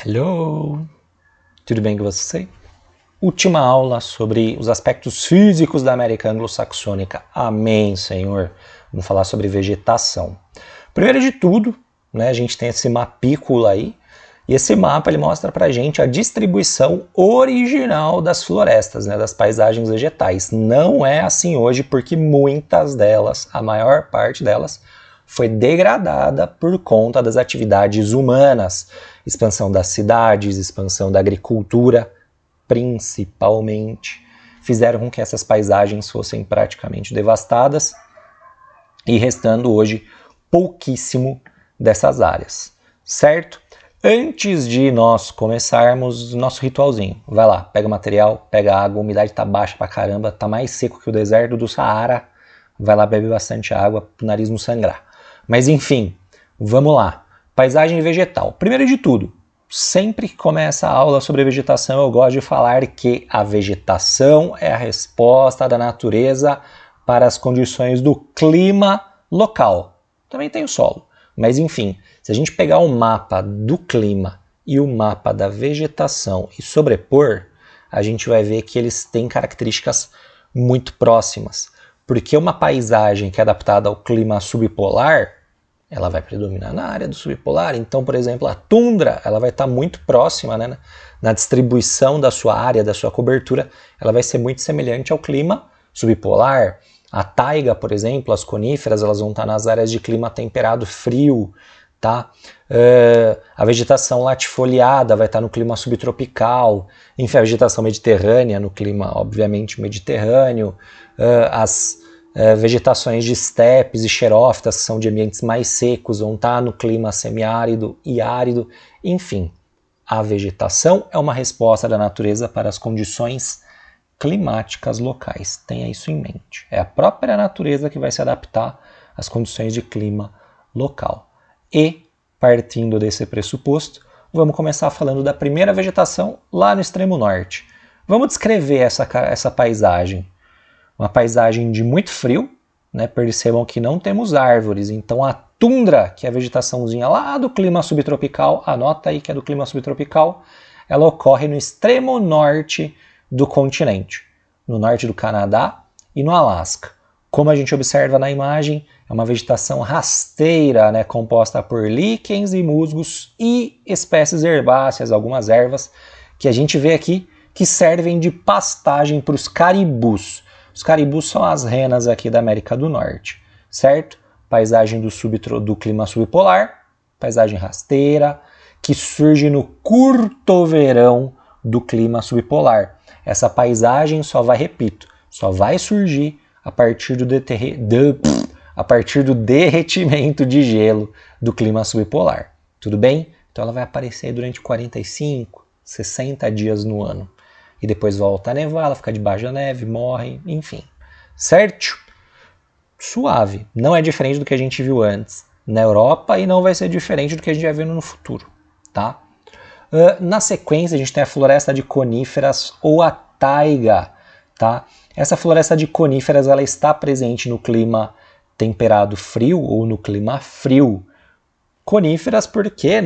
Hello! Tudo bem com você? Última aula sobre os aspectos físicos da América Anglo-Saxônica. Amém, Senhor! Vamos falar sobre vegetação. Primeiro de tudo, a gente tem esse mapícula aí, e esse mapa ele mostra pra gente a distribuição original das florestas, das paisagens vegetais. Não é assim hoje porque muitas delas, a maior parte delas, foi degradada por conta das atividades humanas, expansão das cidades, expansão da agricultura, principalmente, fizeram com que essas paisagens fossem praticamente devastadas e restando hoje pouquíssimo dessas áreas, certo? Antes de nós começarmos nosso ritualzinho, vai lá, pega o material, pega a água, a umidade tá baixa pra caramba, tá mais seco que o deserto do Saara, vai lá, bebe bastante água pro nariz não sangrar. Mas enfim, vamos lá. Paisagem vegetal. Primeiro de tudo, sempre que começa a aula sobre vegetação, eu gosto de falar que a vegetação é a resposta da natureza para as condições do clima local. Também tem o solo. Mas enfim, se a gente pegar o mapa do clima e o mapa da vegetação e sobrepor, a gente vai ver que eles têm características muito próximas. Porque uma paisagem que é adaptada ao clima subpolar, ela vai predominar na área do subpolar. Então, por exemplo, a tundra ela vai estar muito próxima, na distribuição da sua área, da sua cobertura, ela vai ser muito semelhante ao clima subpolar. A taiga, por exemplo, as coníferas, elas vão estar nas áreas de clima temperado frio, tá? A vegetação latifoliada vai estar no clima subtropical, enfim, a vegetação mediterrânea no clima, obviamente, mediterrâneo, as vegetações de estepes e xerófitas, que são de ambientes mais secos, vão estar no clima semiárido e árido, enfim. A vegetação é uma resposta da natureza para as condições climáticas locais. Tenha isso em mente. É a própria natureza que vai se adaptar às condições de clima local. E, partindo desse pressuposto, vamos começar falando da primeira vegetação lá no extremo norte. Vamos descrever essa paisagem. Uma paisagem de muito frio, percebam que não temos árvores, então a tundra, que é a vegetaçãozinha lá do clima subtropical, anota aí que é do clima subtropical, ela ocorre no extremo norte do continente, no norte do Canadá e no Alasca. Como a gente observa na imagem, é uma vegetação rasteira, composta por líquens e musgos e espécies herbáceas, algumas ervas, que a gente vê aqui que servem de pastagem para os caribus. Os caribus são as renas aqui da América do Norte, certo? Paisagem do clima subpolar, paisagem rasteira, que surge no curto verão do clima subpolar. Essa paisagem só vai surgir a partir do derretimento de gelo do clima subpolar. Tudo bem? Então ela vai aparecer durante 45, 60 dias no ano. E depois volta a nevar, ela fica debaixo da neve, morre, enfim. Certo? Suave. Não é diferente do que a gente viu antes na Europa e não vai ser diferente do que a gente vai ver no futuro, tá? Na sequência, a gente tem a floresta de coníferas ou a taiga, tá? Essa floresta de coníferas ela está presente no clima temperado frio ou no clima frio. Coníferas porque,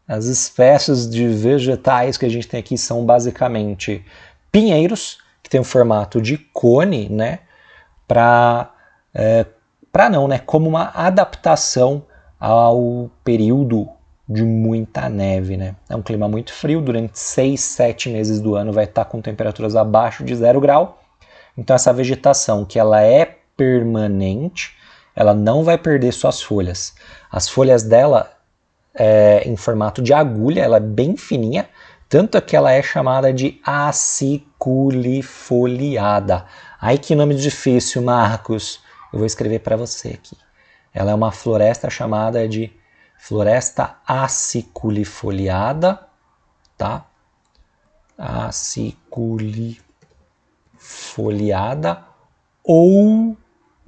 as espécies de vegetais que a gente tem aqui são basicamente pinheiros, que tem o formato de cone, como uma adaptação ao período de muita neve, É um clima muito frio, durante 6, 7 meses do ano vai estar com temperaturas abaixo de 0 grau. Então essa vegetação que ela é permanente, ela não vai perder suas folhas. As folhas dela em formato de agulha, ela é bem fininha, tanto que ela é chamada de aciculifoliada. Ai que nome difícil, Marcos. Eu vou escrever para você aqui. Ela é uma floresta chamada de floresta aciculifoliada, tá? Aciculifoliada ou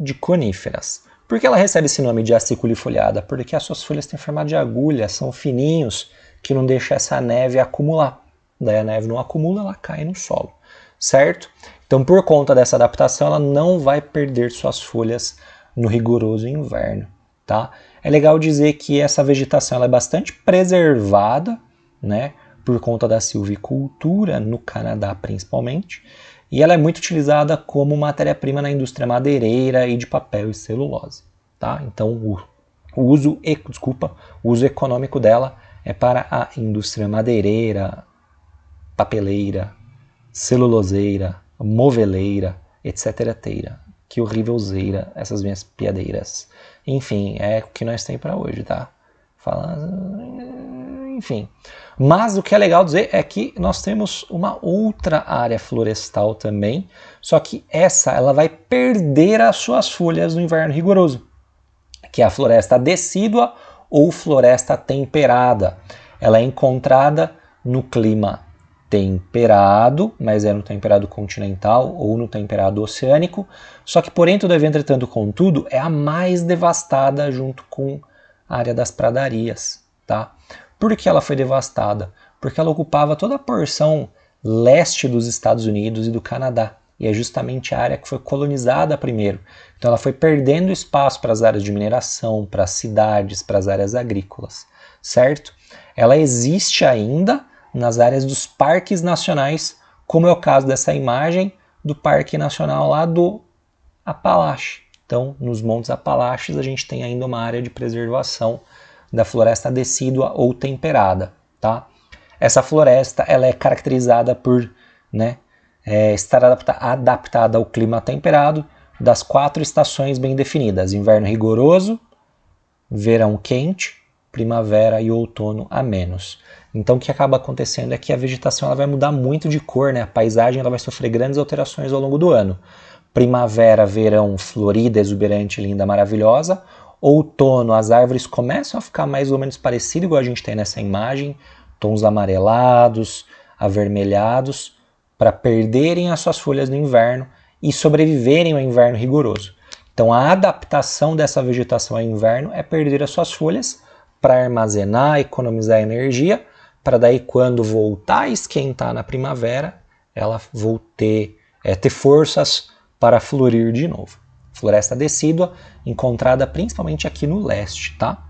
de coníferas. Por que ela recebe esse nome de aciculifoliada? Porque as suas folhas têm formato de agulha, são fininhos, que não deixa essa neve acumular. Daí a neve não acumula, ela cai no solo, certo? Então, por conta dessa adaptação, ela não vai perder suas folhas no rigoroso inverno, tá? É legal dizer que essa vegetação ela é bastante preservada, né, por conta da silvicultura, no Canadá principalmente, e ela é muito utilizada como matéria-prima na indústria madeireira e de papel e celulose. Tá? Então o uso econômico dela é para a indústria madeireira, papeleira, celuloseira, moveleira, etc. Que horrívelzeira, essas minhas piadeiras. Enfim, é o que nós temos para hoje, tá? Enfim. Mas o que é legal dizer é que nós temos uma outra área florestal também, só que ela vai perder as suas folhas no inverno rigoroso, que é a floresta decídua ou floresta temperada. Ela é encontrada no clima temperado, mas é no temperado continental ou no temperado oceânico, só que porém, todavia, entretanto, contudo, é a mais devastada junto com a área das pradarias, tá? Por que ela foi devastada? Porque ela ocupava toda a porção leste dos Estados Unidos e do Canadá, e é justamente a área que foi colonizada primeiro. Então ela foi perdendo espaço para as áreas de mineração, para as cidades, para as áreas agrícolas, certo? Ela existe ainda nas áreas dos parques nacionais, como é o caso dessa imagem do Parque Nacional lá do Apalache. Então, nos Montes Apalaches, a gente tem ainda uma área de preservação da floresta decídua ou temperada. Tá? Essa floresta ela é caracterizada por estar adaptada ao clima temperado das 4 estações bem definidas: inverno rigoroso, verão quente, primavera e outono a menos. Então o que acaba acontecendo é que a vegetação ela vai mudar muito de cor, né? A paisagem ela vai sofrer grandes alterações ao longo do ano. Primavera, verão, florida, exuberante, linda, maravilhosa. Outono, as árvores começam a ficar mais ou menos parecidas, igual a gente tem nessa imagem, tons amarelados, avermelhados, para perderem as suas folhas no inverno e sobreviverem ao inverno rigoroso. Então a adaptação dessa vegetação ao inverno é perder as suas folhas para armazenar, economizar energia, para daí quando voltar a esquentar na primavera, ela ter forças para florir de novo. Floresta decídua, encontrada principalmente aqui no leste, tá?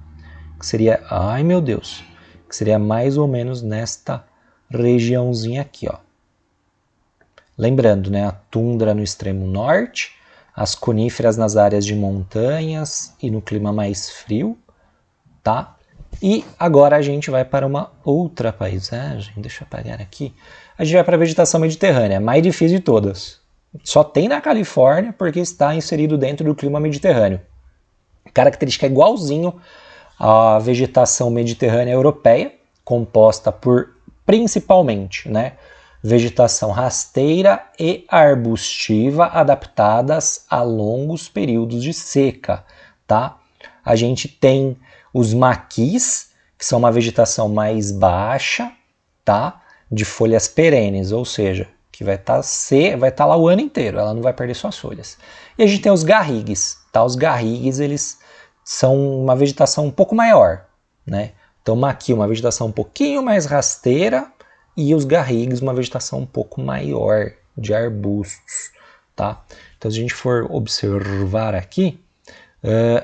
Que seria, que seria mais ou menos nesta regiãozinha aqui, ó. Lembrando, né, a tundra no extremo norte, as coníferas nas áreas de montanhas e no clima mais frio, tá? E agora a gente vai para uma outra paisagem, deixa eu apagar aqui. A gente vai para a vegetação mediterrânea, a mais difícil de todas. Só tem na Califórnia porque está inserido dentro do clima mediterrâneo. Característica igualzinho à vegetação mediterrânea europeia, composta por principalmente, vegetação rasteira e arbustiva adaptadas a longos períodos de seca, tá? A gente tem os maquis, que são uma vegetação mais baixa, tá? De folhas perenes, ou seja, que vai estar lá o ano inteiro, ela não vai perder suas folhas. E a gente tem os garrigues, tá? Os garrigues, eles são uma vegetação um pouco maior, né? Então, maqui, uma vegetação um pouquinho mais rasteira, e os garrigues, uma vegetação um pouco maior, de arbustos, tá? Então, se a gente for observar aqui,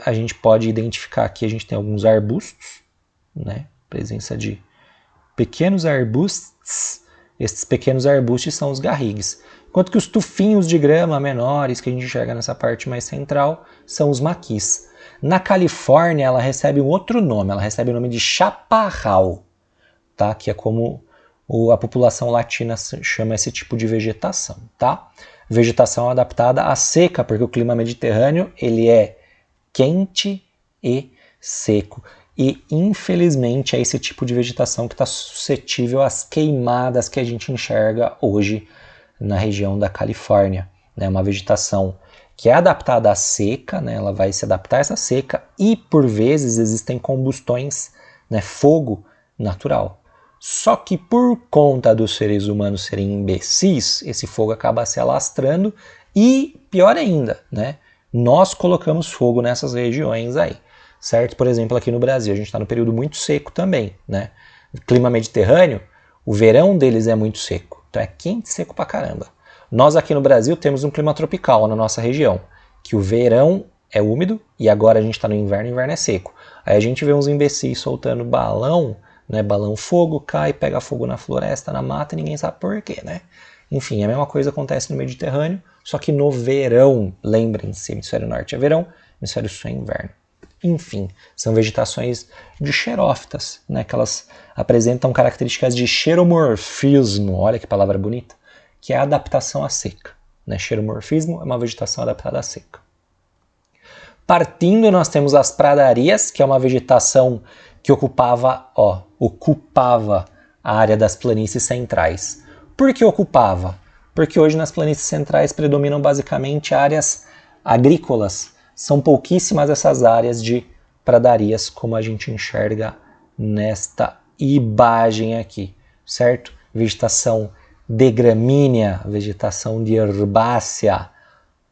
a gente pode identificar aqui, a gente tem alguns arbustos, né? Presença de pequenos arbustos. Esses pequenos arbustos são os garrigues. Enquanto que os tufinhos de grama menores, que a gente enxerga nessa parte mais central, são os maquis. Na Califórnia, ela recebe um outro nome, ela recebe o nome de chaparral, tá? Que é como a população latina chama esse tipo de vegetação, tá? Vegetação adaptada à seca, porque o clima mediterrâneo ele é quente e seco. E, infelizmente, é esse tipo de vegetação que está suscetível às queimadas que a gente enxerga hoje na região da Califórnia. É uma vegetação que é adaptada à seca, ela vai se adaptar a essa seca e, por vezes, existem combustões, fogo natural. Só que por conta dos seres humanos serem imbecis, esse fogo acaba se alastrando e, pior ainda, nós colocamos fogo nessas regiões aí, certo? Por exemplo, aqui no Brasil, a gente está no período muito seco também, O clima mediterrâneo, o verão deles é muito seco, então é quente e seco pra caramba. Nós aqui no Brasil temos um clima tropical na nossa região, que o verão é úmido e agora a gente está no inverno, o inverno é seco. Aí a gente vê uns imbecis soltando balão né? Balão fogo, cai, pega fogo na floresta, na mata, e ninguém sabe por quê, né? Enfim, a mesma coisa acontece no Mediterrâneo, só que no verão, lembrem-se, hemisfério norte é verão, hemisfério sul é inverno. Enfim, são vegetações de xerófitas, né, que elas apresentam características de xeromorfismo, olha que palavra bonita, que é a adaptação à seca. Né? Xeromorfismo é uma vegetação adaptada à seca. Partindo, nós temos as pradarias, que é uma vegetação que ocupava a área das planícies centrais. Por que ocupava? Porque hoje nas planícies centrais predominam basicamente áreas agrícolas. São pouquíssimas essas áreas de pradarias, como a gente enxerga nesta imagem aqui, certo? Vegetação de gramínea, vegetação de herbácea,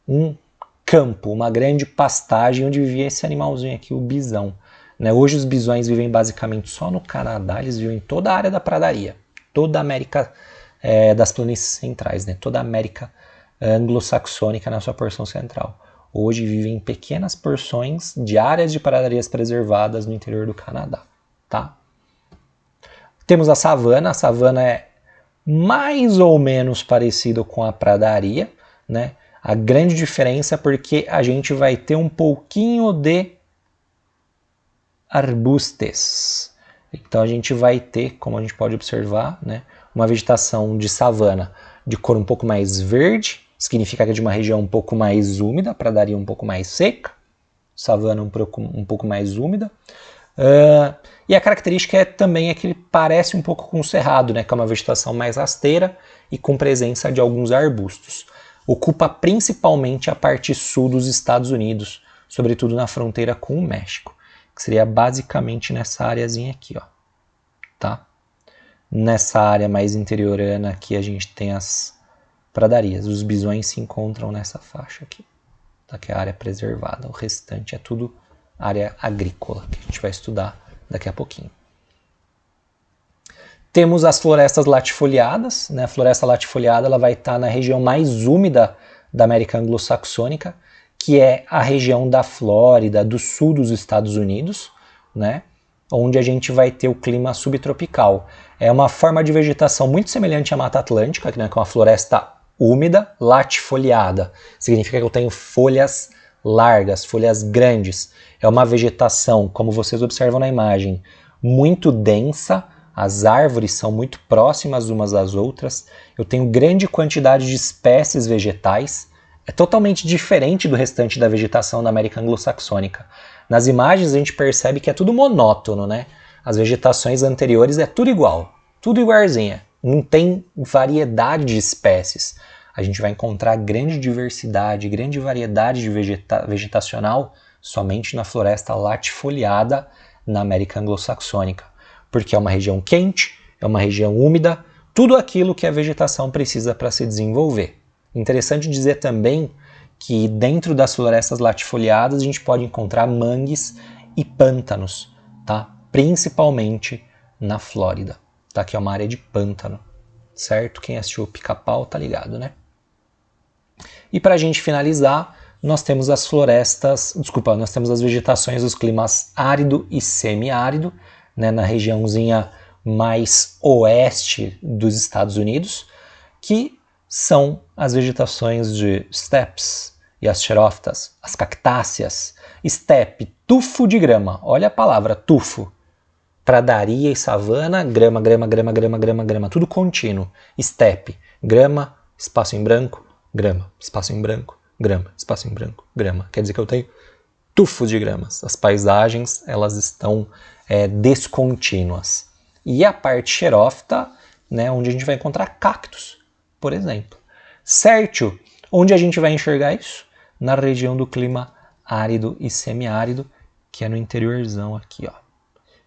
um campo, uma grande pastagem onde vivia esse animalzinho aqui, o bisão. Né? Hoje os bisões vivem basicamente só no Canadá, eles vivem em toda a área da pradaria, toda a América das planícies centrais, né? Toda a América anglo-saxônica na sua porção central. Hoje vivem em pequenas porções de áreas de pradarias preservadas no interior do Canadá. Tá? Temos a savana é mais ou menos parecido com a pradaria, né? A grande diferença é porque a gente vai ter um pouquinho de arbustes. Então a gente vai ter, como a gente pode observar, né, uma vegetação de savana de cor um pouco mais verde, significa que é de uma região um pouco mais úmida, pradaria um pouco mais seca, savana um pouco mais úmida. E a característica também é que ele parece um pouco com o cerrado, né, que é uma vegetação mais rasteira e com presença de alguns arbustos. Ocupa principalmente a parte sul dos Estados Unidos, sobretudo na fronteira com o México, que seria basicamente nessa areazinha aqui, ó, tá? Nessa área mais interiorana aqui a gente tem as pradarias, os bisões se encontram nessa faixa aqui, tá? Que é a área preservada, o restante é tudo área agrícola, que a gente vai estudar daqui a pouquinho. Temos as florestas latifoliadas, né? A floresta latifoliada ela vai estar na região mais úmida da América anglo-saxônica, que é a região da Flórida, do sul dos Estados Unidos, né? Onde a gente vai ter o clima subtropical. É uma forma de vegetação muito semelhante à Mata Atlântica, né? Que é uma floresta úmida, latifoliada. Significa que eu tenho folhas largas, folhas grandes. É uma vegetação, como vocês observam na imagem, muito densa. As árvores são muito próximas umas às outras. Eu tenho grande quantidade de espécies vegetais. É totalmente diferente do restante da vegetação da América anglo-saxônica. Nas imagens a gente percebe que é tudo monótono, né? As vegetações anteriores é tudo igual, tudo igualzinha. Não tem variedade de espécies. A gente vai encontrar grande diversidade, grande variedade de vegetacional somente na floresta latifoliada na América anglo-saxônica. Porque é uma região quente, é uma região úmida, tudo aquilo que a vegetação precisa para se desenvolver. Interessante dizer também que dentro das florestas latifoliadas a gente pode encontrar mangues e pântanos, tá? Principalmente na Flórida, tá? Que é uma área de pântano, certo? Quem assistiu o Pica-Pau tá ligado, né? E para a gente finalizar, nós temos as nós temos as vegetações dos climas árido e semiárido, né, na regiãozinha mais oeste dos Estados Unidos, que são as vegetações de steppes e as xerófitas, as cactáceas. Steppe, tufo de grama, olha a palavra tufo. Pradaria e savana, grama, grama, grama, grama, grama, grama, tudo contínuo. Steppe, grama, espaço em branco, grama, espaço em branco, grama, espaço em branco, grama. Quer dizer que eu tenho tufos de gramas. As paisagens elas estão descontínuas. E a parte xerófita, né, onde a gente vai encontrar cactos, por exemplo. Certo? Onde a gente vai enxergar isso? Na região do clima árido e semiárido, que é no interiorzão aqui, ó.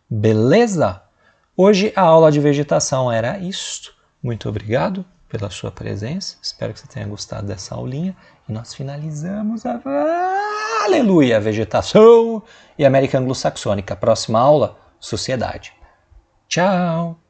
Beleza? Hoje a aula de vegetação era isto. Muito obrigado pela sua presença. Espero que você tenha gostado dessa aulinha. E nós finalizamos a aleluia, vegetação e América anglo-saxônica. Próxima aula, sociedade. Tchau!